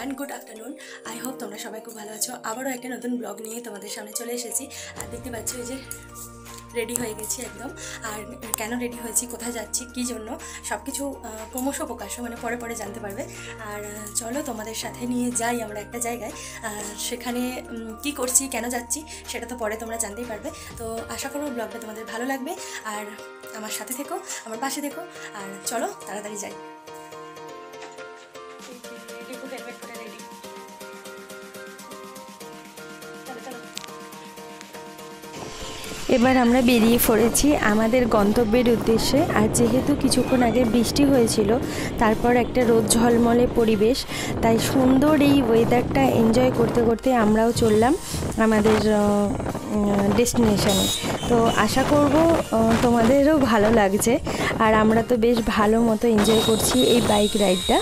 Everyone good afternoon. I hope तुम्हारा सबाई खूब भालो आछो। आबारो एक नतून ब्लग निये तोमादेर सामने चले एसेछि। आर देखते पाচ্ছ এই যে रेडी हो गेছি एकदम। और केन रेडी হয়েছি, কোথায় যাচ্ছি, কী জন্য সবকিছু ক্রমশ প্রকাশ্য মানে পরে পরে জানতে পারবে। আর চলো তোমাদের সাথে নিয়ে যাই আমরা একটা জায়গায়, সেখানে কি করছি কেন যাচ্ছি সেটা তো পরে তোমরা জানতেই পারবে। তো আশা করব ব্লগটা তোমাদের ভালো লাগবে আর আমার সাথে থেকো, আমার পাশে থেকো। আর চলো তাড়াতাড়ি যাই। এবার আমরা বেরিয়ে পড়েছি আমাদের গন্তব্যের উদ্দেশ্যে। আর যেহেতু কিছুক্ষণ আগে বৃষ্টি হয়েছিল, তারপর একটা রোদ ঝলমলে পরিবেশ, তাই সুন্দর এই ওয়েদারটা এনজয় করতে করতে আমরাও চললাম আমাদের ডেস্টিনেশনে। তো আশা করব তোমাদেরও ভালো লাগছে। আর আমরা তো বেশ ভালো মতো এনজয় করছি এই বাইক রাইডটা।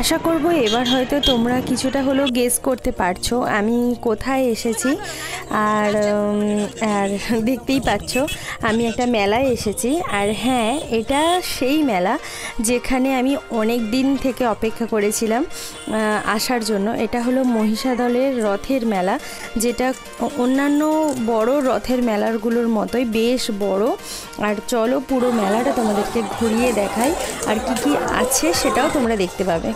আশা করব এবার হয়তো তোমরা কিছুটা হলেও গেস করতে পারছো আমি কোথায় এসেছি। আর দেখতেই পাচ্ছ আমি একটা মেলায় এসেছি। আর হ্যাঁ, এটা সেই মেলা যেখানে আমি অনেক দিন থেকে অপেক্ষা করেছিলাম আসার জন্য। এটা হলো মহিষাদলের রথের মেলা, যেটা অন্যান্য বড় রথের মেলাগুলোর মতোই বেশ বড়। আর চলো পুরো মেলাটা তোমাদেরকে ঘুরিয়ে দেখাই, আর কি কি আছে সেটাও তোমরা দেখতে পাবে।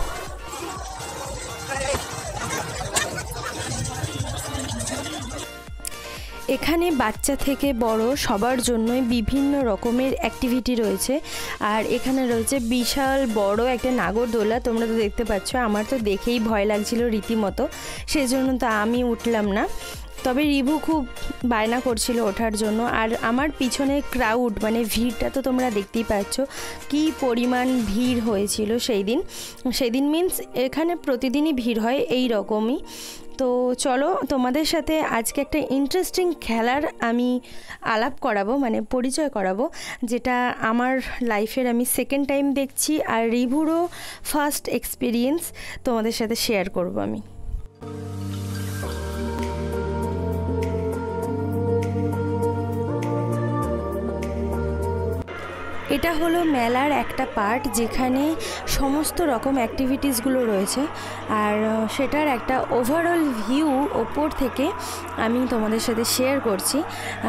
এখানে বাচ্চা থেকে বড় সবার জন্যই বিভিন্ন রকমের অ্যাক্টিভিটি রয়েছে। আর এখানে রয়েছে বিশাল বড় একটা নাগরদোলা, তোমরা তো দেখতে পাচ্ছ। আমার তো দেখেই ভয় লাগছিল রীতিমতো, সেজন্য তো আমি উঠলাম না। তবে রিভু খুব বায়না করছিল ওঠার জন্য। আর আমার পিছনে ক্রাউড মানে ভিড়টা তো তোমরা দেখতেই পাচ্ছ কি পরিমাণ ভিড় হয়েছিল সেই দিন মিন্স এখানে প্রতিদিনই ভিড় হয় এই রকমই। তো চলো তোমাদের সাথে আজকে একটা ইন্টারেস্টিং খেলার আমি আলাপ করাবো, মানে পরিচয় করাবো, যেটা আমার লাইফের আমি সেকেন্ড টাইম দেখছি। আর রিভুরও ফার্স্ট এক্সপিরিয়েন্স তোমাদের সাথে শেয়ার করব আমি। এটা হলো মেলার একটা পার্ট যেখানে সমস্ত রকম অ্যাক্টিভিটিসগুলো রয়েছে। আর সেটার একটা ওভারঅল ভিউ ওপর থেকে আমি তোমাদের সাথে শেয়ার করছি।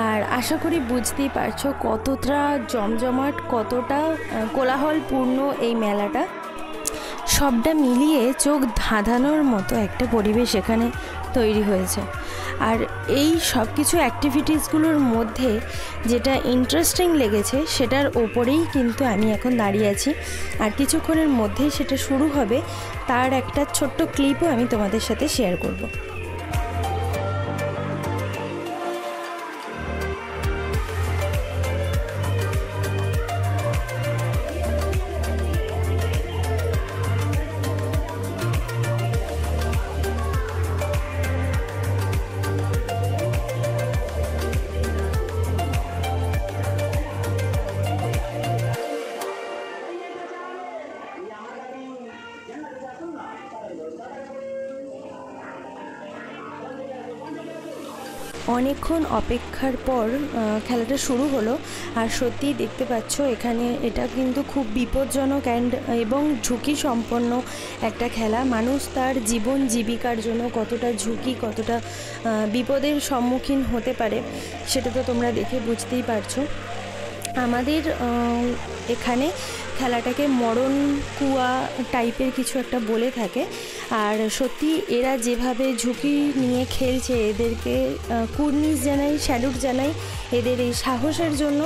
আর আশা করি বুঝতেই পারছো কতটা জমজমাট, কতটা কোলাহলপূর্ণ এই মেলাটা। সবটা মিলিয়ে চোখ ধাঁধানোর মতো একটা পরিবেশ এখানে তৈরি হয়েছে। আর এই সব কিছু অ্যাক্টিভিটিসগুলোর মধ্যে যেটা ইন্টারেস্টিং লেগেছে সেটার ওপরেই কিন্তু আমি এখন দাঁড়িয়ে আছি। আর কিছুক্ষণের মধ্যেই সেটা শুরু হবে, তার একটা ছোট্ট ক্লিপও আমি তোমাদের সাথে শেয়ার করব। অনেকক্ষণ অপেক্ষার পর খেলাটা শুরু হলো। আর সত্যিই দেখতে পাচ্ছ এখানে এটা কিন্তু খুব বিপজ্জনক এবং ঝুঁকি সম্পন্ন একটা খেলা। মানুষ তার জীবন জীবিকার জন্য কতটা ঝুঁকি, কতটা বিপদের সম্মুখীন হতে পারে সেটা তো তোমরা দেখে বুঝতেই পারছো। আমাদের এখানে খেলাটাকে মরণ কুয়া টাইপের কিছু একটা বলে থাকে। আর সত্যি এরা যেভাবে ঝুঁকি নিয়ে খেলছে, এদেরকে কুর্নিশ জানাই, স্যালুট জানাই এদের এই সাহসের জন্য।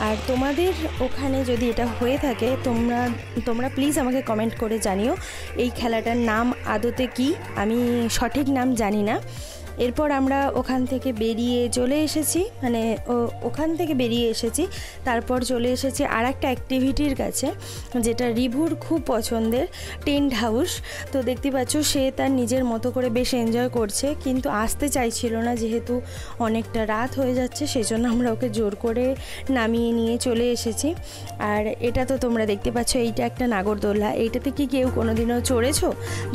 আর তোমাদের ওখানে যদি এটা হয়ে থাকে তোমরা প্লিজ আমাকে কমেন্ট করে জানিও এই খেলাটার নাম আদতে কি। আমি সঠিক নাম জানি না। এরপর আমরা ওখান থেকে বেরিয়ে চলে এসেছি, মানে ওখান থেকে বেরিয়ে এসেছি, তারপর চলে এসেছি আর একটা অ্যাক্টিভিটির কাছে, যেটা রিভুর খুব পছন্দের, টেন্ট হাউস। তো দেখতে পাচ্ছ সে তার নিজের মতো করে বেশ এনজয় করছে, কিন্তু আসতে চাইছিল না, যেহেতু অনেকটা রাত হয়ে যাচ্ছে, সেজন্য আমরা ওকে জোর করে নামিয়ে নিয়ে চলে এসেছি। আর এটা তো তোমরা দেখতে পাচ্ছ, এইটা একটা নাগরদোলা। এইটাতে কি কেউ কোনোদিনও চড়েছো?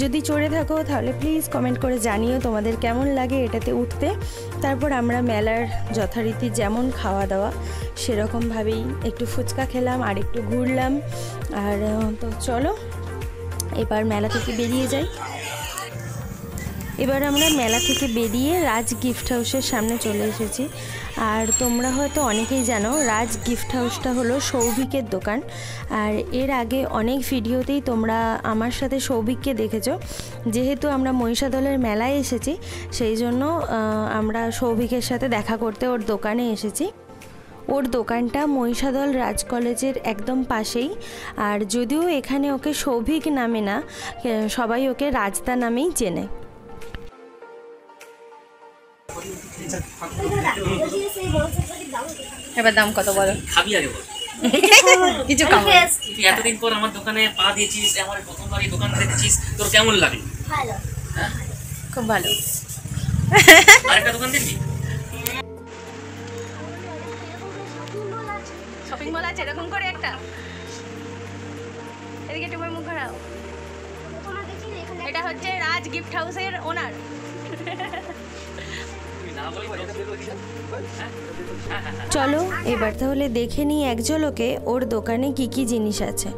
যদি চড়ে থাকো তাহলে প্লিজ কমেন্ট করে জানিও তোমাদের কেমন লাগে এটাতে উঠতে। তারপর আমরা মেলার যথারীতি যেমন খাওয়া দাওয়া সেরকমভাবেই একটু ফুচকা খেলাম আর একটু ঘুরলাম। আর তো চলো এবার মেলা থেকে বেরিয়ে যাই। এবার আমরা মেলা থেকে বেরিয়ে রাজ গিফট হাউসের সামনে চলে এসেছি। আর তোমরা হয়তো অনেকেই জানো রাজ গিফট হাউসটা হলো সৌভিকের দোকান। আর এর আগে অনেক ভিডিওতেই তোমরা আমার সাথে সৌভিককে দেখেছো। যেহেতু আমরা মহিষাদলের মেলায় এসেছি, সেই জন্য আমরা সৌভিকের সাথে দেখা করতে ওর দোকানে এসেছি। ওর দোকানটা মহিষাদল রাজ কলেজের একদম পাশেই। আর যদিও এখানে ওকে সৌভিক নামে না, সবাই ওকে রাজদা নামেই চেনে। এবার দাম কত বলো? খাবি আগে বল। কিছু কম। তুই এতদিন পর আমার দোকানে পা দিয়েছিস, আমার প্রথমবার এই দোকান দেখেছিস, তোর কেমন লাগে? ভালো, খুব ভালো। আরেকটা দোকান দেখবি? শপিং মল আছে এরকম করে একটা? এদিকে একটু মুখ ঘোরাও। এটা হচ্ছে রাজ গিফট হাউসের ওনার। চলো এবার তাহলে দেখে নিই এক ঝলকে ওর দোকানে কি কি জিনিস আছে।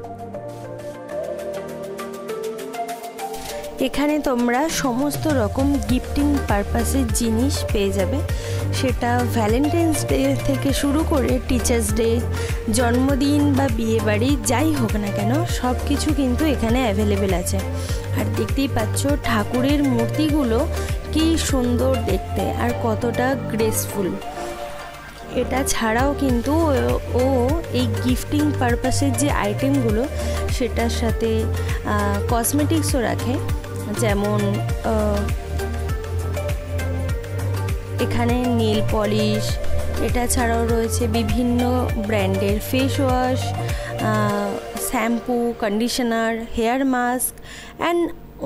এখানে তোমরা সমস্ত রকম গিফটিং পারপাসের জিনিস পেয়ে যাবে, সেটা ভ্যালেন্টাইন্স ডে থেকে শুরু করে টিচার্স ডে, জন্মদিন বা বিয়েবাড়ি যাই হোক না কেন সব কিছু কিন্তু এখানে অ্যাভেলেবেল আছে। আর দেখতেই পাচ্ছ ঠাকুরের মূর্তিগুলো কি সুন্দর দেখতে আর কতটা গ্রেসফুল। এটা ছাড়াও কিন্তু ও এই গিফটিং পারপাসের যে আইটেমগুলো সেটার সাথে কসমেটিক্সও রাখে, যেমন এখানে নেল পলিশ, এটা ছাড়াও রয়েছে বিভিন্ন ব্র্যান্ডের face wash, shampoo, conditioner, hair mask and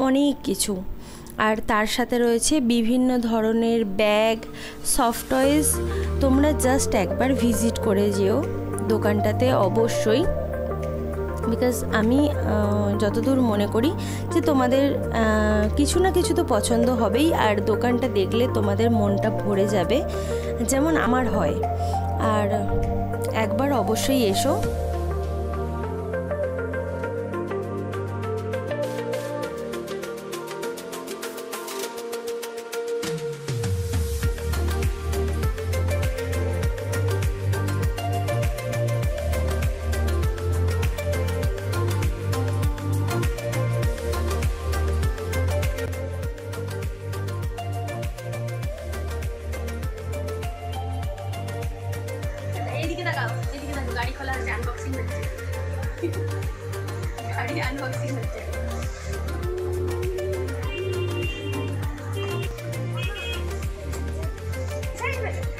অনেক কিছু। আর তার সাথে রয়েছে বিভিন্ন ধরনের ব্যাগ, সফট টয়েস। তোমরা জাস্ট একবার ভিজিট করে যেও দোকানটাতে অবশ্যই, বিকজ আমি যতদূর মনে করি যে তোমাদের কিছু না কিছু তো পছন্দ হবেই, আর দোকানটা দেখলে তোমাদের মনটা ভরে যাবে, যেমন আমার হয়। আর একবার অবশ্যই এসো। গাড়ি খোলা আছে, আনবক্সিং হচ্ছে। গাড়ি আনবক্সিং হচ্ছে।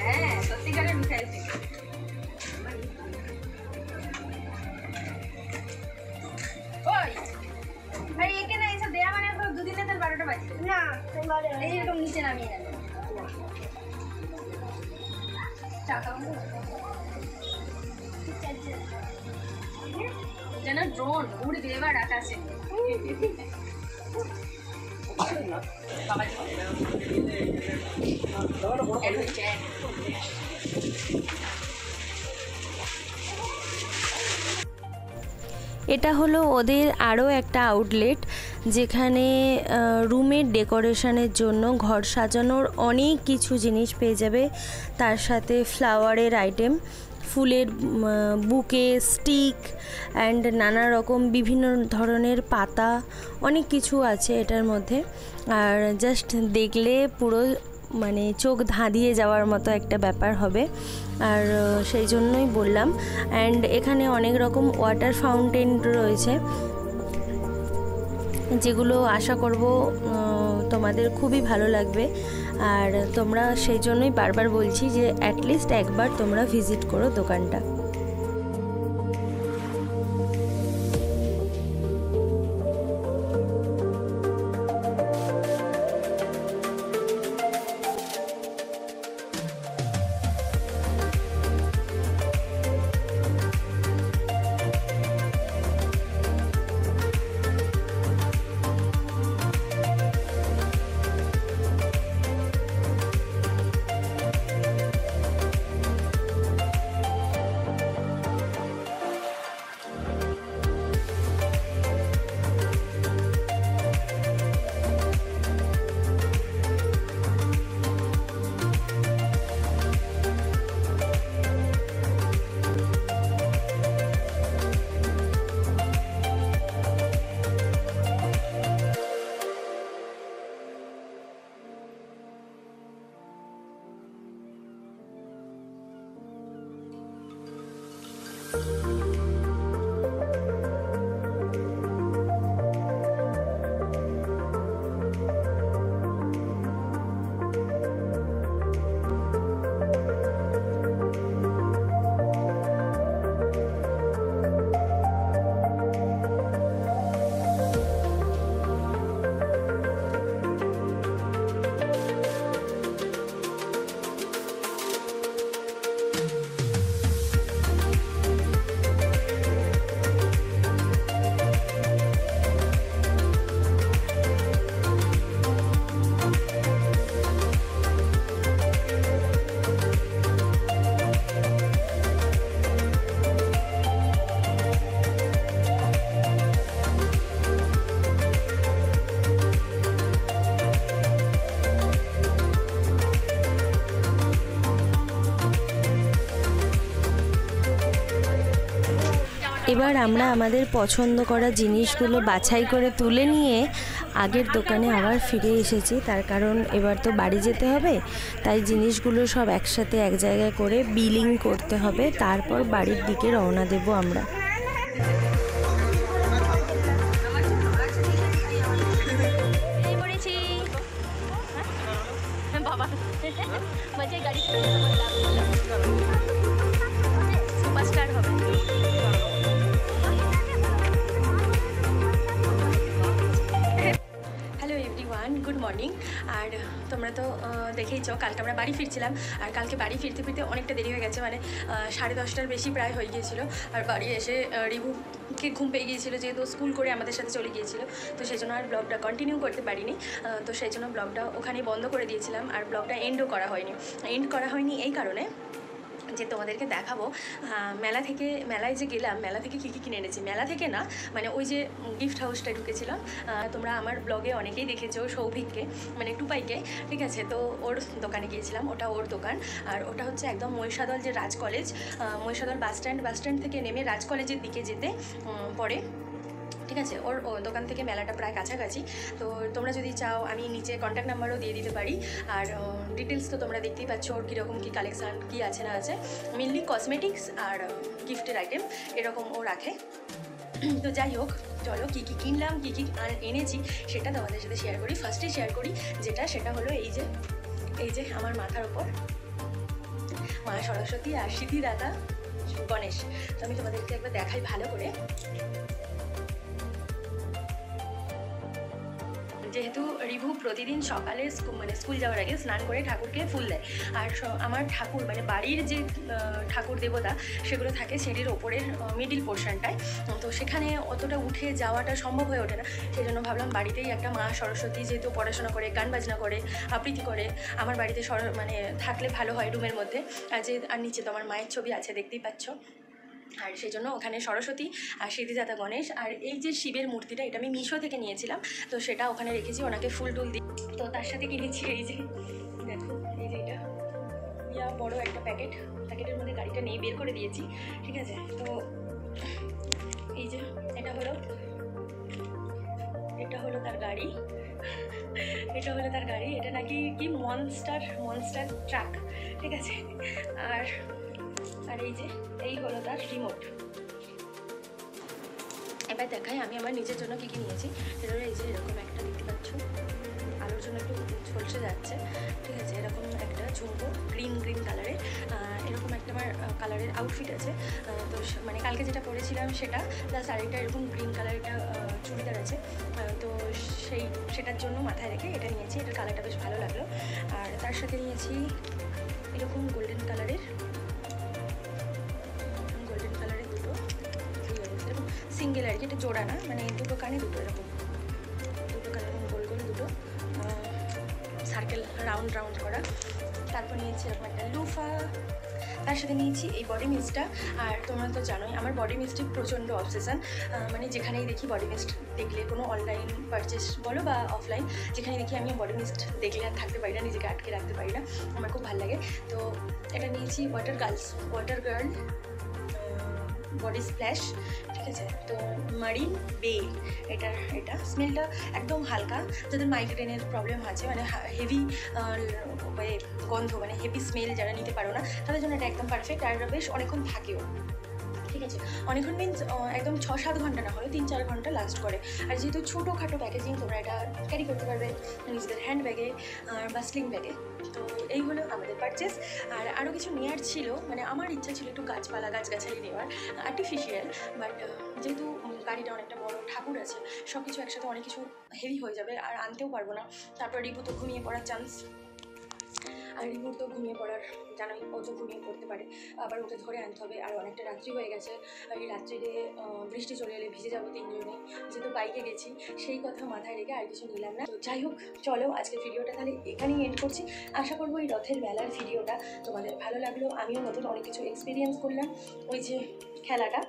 হ্যাঁ, সত্যিকারের মিঠাই আছে। ওই ভাই এখানে এসে দেয়া মানে তো দুদিনে তো 12টা বাজে না, এইরকম নিচে নামিয়ে গেল টাকা যেন ড্রোন উড়বে এবার আকাশে। এটা হলো ওদের আরও একটা আউটলেট, যেখানে রুমের ডেকোরেশনের জন্য ঘর সাজানোর অনেক কিছু জিনিস পেয়ে যাবে। তার সাথে ফ্লাওয়ারের আইটেম, ফুলের বুকে, স্টিক অ্যান্ড নানা রকম বিভিন্ন ধরনের পাতা, অনেক কিছু আছে এটার মধ্যে। আর জাস্ট দেখলে পুরো মানে চোখ ধাঁধিয়ে যাওয়ার মতো একটা ব্যাপার হবে, আর সেই জন্যই বললাম। অ্যান্ড এখানে অনেক রকম ওয়াটার ফাউন্টেন রয়েছে, যেগুলো আশা করব তোমাদের খুবই ভালো লাগবে। আর তোমরা সেই জন্যই বারবার বলছি যে অ্যাটলিস্ট একবার তোমরা ভিজিট করো দোকানটা। এবার আমরা আমাদের পছন্দ করা জিনিসগুলো বাছাই করে তুলে নিয়ে আগের দোকানে আবার ফিরে এসেছি। তার কারণ এবার তো বাড়ি যেতে হবে, তাই জিনিসগুলো সব একসাথে এক জায়গায় করে বিলিং করতে হবে, তারপর বাড়ির দিকে রওনা দেব আমরা। Good morning. আর তোমরা তো দেখেইছো কালকে আমরা বাড়ি ফিরছিলাম, আর কালকে বাড়ি ফিরতে ফিরতে অনেকটা দেরি হয়ে গেছে, মানে 10:30টার বেশি প্রায় হয়ে গিয়েছিল। আর বাড়ি এসে রিভুকে ঘুম পেয়ে গিয়েছিলো, যেহেতু স্কুল করে আমাদের সাথে চলে গিয়েছিল, তো সেই জন্য আর ব্লগটা কন্টিনিউ করতে পারিনি। তো সেই জন্য ব্লগটা ওখানেই বন্ধ করে দিয়েছিলাম, আর ব্লগটা এন্ড করা হয়নি এই কারণে যে তোমাদেরকে দেখাবো মেলায় যে গেলাম, মেলা থেকে কী কী কিনে এনেছি। মেলা থেকে না, মানে ওই যে গিফট হাউসটা ঢুকেছিলাম, তোমরা আমার ব্লগে অনেকেই দেখেছো সৌভিককে, মানে টুপাইকে, ঠিক আছে। তো ওর দোকানে গিয়েছিলাম, ওটা ওর দোকান। আর ওটা হচ্ছে একদম মহিষাদল যে রাজ কলেজ, মহিষাদল বাস স্ট্যান্ড থেকে নেমে রাজ কলেজের দিকে যেতে পরে, ঠিক আছে। ওর দোকান থেকে মেলাটা প্রায় কাছাকাছি। তো তোমরা যদি চাও আমি নিচে কন্ট্যাক্ট নাম্বারও দিয়ে দিতে পারি। আর ডিটেলস তো তোমরা দেখতেই পাচ্ছ ওর কীরকম কী কালেকশান কী আছে না আছে, মেনলি কসমেটিক্স আর গিফটের আইটেম এরকম ও রাখে। তো যাই হোক, চলো কী কী কিনলাম, কী কী এনেছি সেটা তোমাদের সাথে শেয়ার করি। ফার্স্টে শেয়ার করি সেটা হলো এই যে আমার মাথার ওপর মা সরস্বতী আর সিদ্ধিদাতা গণেশ। তো আমি তোমাদেরকে একবার দেখাই ভালো করে। যেহেতু রিভু প্রতিদিন সকালে স্কুল যাওয়ার আগে স্নান করে ঠাকুরকে ফুল দেয়, আর আমার ঠাকুর মানে বাড়ির যে ঠাকুর দেবতা সেগুলো থাকে সিঁড়ির ওপরের মিডিল পোর্শনটায়, তো সেখানে অতটা উঠে যাওয়াটা সম্ভব হয়ে ওঠে না। সেই জন্য ভাবলাম বাড়িতেই একটা মা সরস্বতী যেহেতু পড়াশোনা করে, গান বাজনা করে, আবৃত্তি করে, আমার বাড়িতে মানে থাকলে ভালো হয় রুমের মধ্যে। আর নিচে তো আমার মায়ের ছবি আছে, দেখতেই পাচ্ছ। আর সেই জন্য ওখানে সরস্বতী আর সিদ্ধিদাতা গণেশ, আর এই যে শিবের মূর্তিটা এটা আমি মিশো থেকে নিয়েছিলাম, তো সেটা ওখানে রেখেছি, ওনাকে ফুল টুল দিই। তো তার সাথে কিনেছি এই যে দেখো, এই যে এটা বড় একটা প্যাকেটের মধ্যে গাড়িটা নিয়ে বের করে দিয়েছি, ঠিক আছে। তো এই যে এটা হলো তার গাড়ি, এটা নাকি কি মনস্টার ট্রাক, ঠিক আছে। আর এই হলো তার রিমোট। এবার দেখাই আমি আমার নিজের জন্য কী কী নিয়েছি। সেটা এই যে এরকম একটা দেখতে পাচ্ছ, আলোর জন্য একটু ঝলসে যাচ্ছে, ঠিক আছে। এরকম একটা ঝুমকো গ্রিন কালারের, এরকম একটা আমার কালারের আউটফিট আছে। তো মানে কালকে যেটা পরেছিলাম সেটা, প্লাস আরেকটা এরকম গ্রিন কালারের একটা চুড়িদার আছে। তো সেটার জন্য মাথায় রেখে এটা নিয়েছি। এটার কালারটা বেশ ভালো লাগলো। আর তার সাথে নিয়েছি এরকম গোল্ডেন কালারের দুটো এরকম সিঙ্গেল আর কি, এটা জোড়া না, মানে দুটো কানে দুটো এরকম গোল দুটো সার্কেল রাউন্ড করা। তারপর নিয়েছি এরকম একটা লুফা। তার সাথে নিয়েছি এই বডি মিস্টটা। আর তোমরা তো জানোই আমার বডি মিস্টের প্রচণ্ড অবসেশন, মানে যেখানেই দেখি বডি মিস্ট দেখলে, কোনো অনলাইন পারচেস বলো বা অফলাইন, যেখানে দেখি আমি বডি মিস্ট দেখলে আর থাকতে পারি না, নিজেকে আটকে রাখতে পারি না, আমার খুব ভালো লাগে। তো এটা নিয়েছি ওয়াটার গার্ল বডি স্প্ল্যাশ, ঠিক আছে। তো মারিন বে, এটা স্মেলটা একদম হালকা। যাদের মাইগ্রেনের প্রবলেম আছে, মানে হেভি গন্ধ, মানে হেভি স্মেল যারা নিতে পারো না, তাদের জন্য এটা একদম পারফেক্ট। আর বেশ অনেকক্ষণ থাকেও, ঠিক আছে। অনেকক্ষণ মিনস একদম 6-7 ঘন্টা না হলেও 3-4 ঘন্টা লাস্ট করে। আর যেহেতু ছোটোখাটো প্যাকেজিং, তোমরা এটা ক্যারি করতে পারবে নিজেদের হ্যান্ড ব্যাগে বা স্লিং ব্যাগে। তো এই হলো আমাদের পারচেস। আর আরও কিছু নেওয়ার ছিল, মানে আমার ইচ্ছা ছিল একটু গাছগাছালি নেওয়ার, আর্টিফিশিয়াল। বাট যেহেতু গাড়িটা অনেকটা বড়, ঠাকুর আছে, সব কিছু একসাথে অনেক কিছু হেভি হয়ে যাবে, আর আনতেও পারবো না। তারপর রিপু তো ঘুমিয়ে পড়ার চান্স, আর রিপুর তো ঘুমিয়ে পড়ার জানোই, ও তো ঘুমিয়ে পড়তে পারে, আবার ওকে ধরে আনতে হবে। আর অনেকটা রাত্রি হয়ে গেছে, আর এই রাত্রিরে বৃষ্টি চলে এলে ভিজে যাবো তিনজনে, যেহেতু বাইকে গেছি, সেই কথা মাথায় রেখে আর কিছু নিলাম না। তো যাই হোক, চলো আজকের ভিডিওটা তাহলে এখানেই এন্ড করছি। আশা করবো এই রথের মেলার ভিডিওটা তোমাদের ভালো লাগলো। আমিও নতুন অনেক কিছু এক্সপিরিয়েন্স করলাম। ওই যে খেলাটা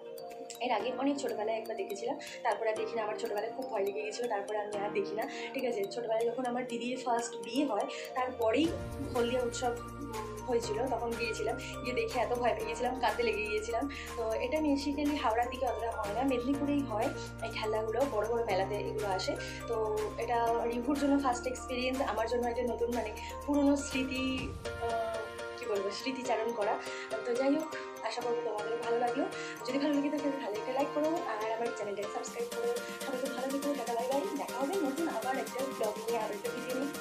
এর আগে অনেক ছোটোবেলায় একবার দেখেছিলাম, তারপরে আর দেখি না। আমার ছোটোবেলায় খুব ভয় লেগে গেছিলো, তারপরে আমি আর দেখি না, ঠিক আছে। ছোটোবেলায় যখন আমার দিদির ফার্স্ট বিয়ে হয়, তারপরেই হলদিয়া উৎসব হয়েছিল, তখন গিয়েছিলাম, গিয়ে দেখে এত ভয় পেয়ে গিয়েছিলাম, কাঁদতে লেগে গিয়েছিলাম। তো এটা বেসিক্যালি হাওড়ার দিকে অতটা হয় না, মেদিনীপুরেই হয় এই খেলাগুলো, বড় বড় মেলাতে এগুলো আসে। তো এটা রিভুর জন্য ফার্স্ট এক্সপিরিয়েন্স, আমার জন্য একটা নতুন, মানে পুরনো স্মৃতিচারণ করা। তো যাই হোক, আশা করবো তোমাদের ভালো লাগলো। যদি ভালো লেগে থাকে তাহলে একটা লাইক করো, আর আমার চ্যানেলটাকে সাবস্ক্রাইব করো। সবাইকে ভালো থেকো, টাটা, বাই বাই। দেখা হবে নতুন আবার একটা ব্লগ নিয়ে, আবার একটা ভিডিও নিয়ে।